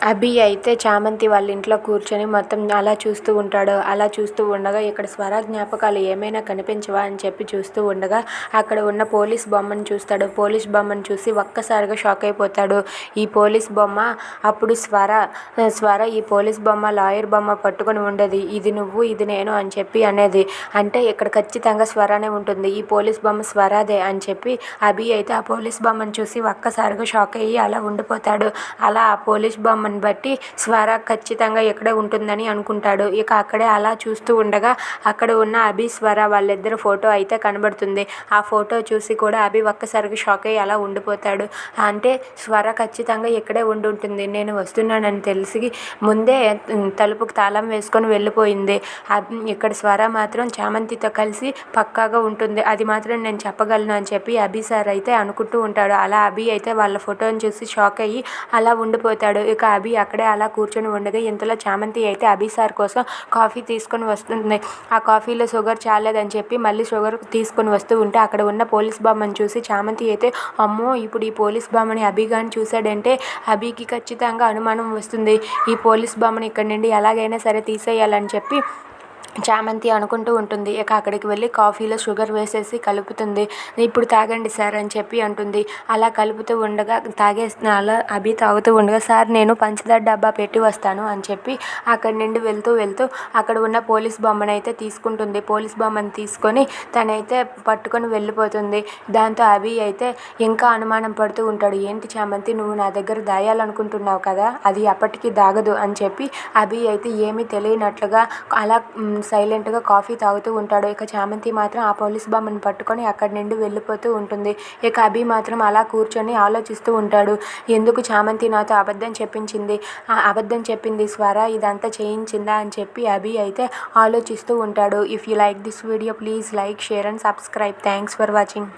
అభి అయితే చామంతి వాళ్ళ ఇంట్లో కూర్చొని మొత్తం అలా చూస్తూ ఉంటాడు. అలా చూస్తూ ఉండగా ఇక్కడ స్వర జ్ఞాపకాలు ఏమైనా కనిపించవా అని చెప్పి చూస్తూ ఉండగా అక్కడ ఉన్న పోలీస్ బొమ్మను చూస్తాడు. పోలీస్ బొమ్మను చూసి ఒక్కసారిగా షాక్ అయిపోతాడు. ఈ పోలీస్ బొమ్మ అప్పుడు స్వర ఈ పోలీస్ బొమ్మ లాయర్ బొమ్మ పట్టుకొని ఉండేది. ఇది నువ్వు ఇది నేను అని చెప్పి అనేది. అంటే ఇక్కడ ఖచ్చితంగా స్వరనే ఉంటుంది. ఈ పోలీస్ బొమ్మ స్వరాదే అని చెప్పి అభి అయితే ఆ పోలీస్ బొమ్మను చూసి ఒక్కసారిగా షాక్ అయ్యి అలా ఉండిపోతాడు. అలా ఆ పోలీస్ బొమ్మను బట్టి స్వర ఖచ్చితంగా ఎక్కడే ఉంటుందని అనుకుంటాడు. ఇక అక్కడే అలా చూస్తూ ఉండగా అక్కడ ఉన్న అభి స్వర వాళ్ళిద్దరు ఫోటో అయితే కనబడుతుంది. ఆ ఫోటో చూసి కూడా అభి ఒక్కసారిగా షాక్ అయ్యి అలా ఉండిపోతాడు. అంటే స్వర ఖచ్చితంగా ఇక్కడే ఉండుంటుంది. నేను వస్తున్నానని తెలిసి ముందే తలుపుకు తాళం వేసుకొని వెళ్ళిపోయింది. ఇక్కడ స్వర మాత్రం చామంతితో కలిసి పక్కాగా ఉంటుంది. అది మాత్రం నేను చెప్పగలను అని చెప్పి అభి సార్ అయితే అనుకుంటూ ఉంటాడు. అలా అభి అయితే వాళ్ళ ఫోటోని చూసి షాక్ అయ్యి అలా ఉండిపోతాడు. ఇక అభి అక్కడే అలా కూర్చొని ఉండగా ఇంతలో చామంతి అయితే అభి సార్ కోసం కాఫీ తీసుకొని వస్తుంది. ఆ కాఫీలో షుగర్ చాలేదని చెప్పి మళ్ళీ షుగర్ తీసుకొని వస్తూ ఉంటే అక్కడ ఉన్న పోలీస్ బొమ్మను చూసి చామంతి అయితే అమ్మో ఇప్పుడు ఈ పోలీస్ బొమ్మని అభి గాని చూశాడంటే అభికి ఖచ్చితంగా అనుమానం వస్తుంది. ఈ పోలీస్ బొమ్మని ఇక్కడి నుండి ఎలాగైనా సరే తీసేయాలని చెప్పి చామంతి అనుకుంటూ ఉంటుంది. ఇక అక్కడికి వెళ్ళి కాఫీలో షుగర్ వేసేసి కలుపుతుంది. ఇప్పుడు తాగండి సార్ అని చెప్పి అంటుంది. అలా కలుపుతూ ఉండగా అలా అభి తాగుతూ ఉండగా సార్ నేను పంచదార డబ్బా పెట్టి వస్తాను అని చెప్పి అక్కడి నుండి వెళ్తూ అక్కడ ఉన్న పోలీస్ బొమ్మను అయితే తీసుకుంటుంది. పోలీస్ బొమ్మను తీసుకొని తనైతే పట్టుకొని వెళ్ళిపోతుంది. దాంతో అభి అయితే ఇంకా అనుమానం పడుతూ ఉంటాడు. ఏంటి చామంతి నువ్వు నా దగ్గర దాయాలనుకుంటున్నావు కదా, అది అప్పటికి దాగదు అని చెప్పి అభి అయితే ఏమీ తెలియనట్లుగా అలా సైలెంట్గా కాఫీ తాగుతూ ఉంటాడు. ఇక చామంతి మాత్రం ఆ పోలీస్ బొమ్మను పట్టుకొని అక్కడి నుండి వెళ్ళిపోతూ ఉంటుంది. ఇక అభి మాత్రం అలా కూర్చొని ఆలోచిస్తూ ఉంటాడు. ఎందుకు చామంతి నాతో అబద్ధం చెప్పించింది, ఆ అబద్ధం చెప్పింది స్వర ఇదంతా చేయించిందా అని చెప్పి అభి అయితే ఆలోచిస్తూ ఉంటాడు. If you like this video please like share and subscribe. Thanks for watching.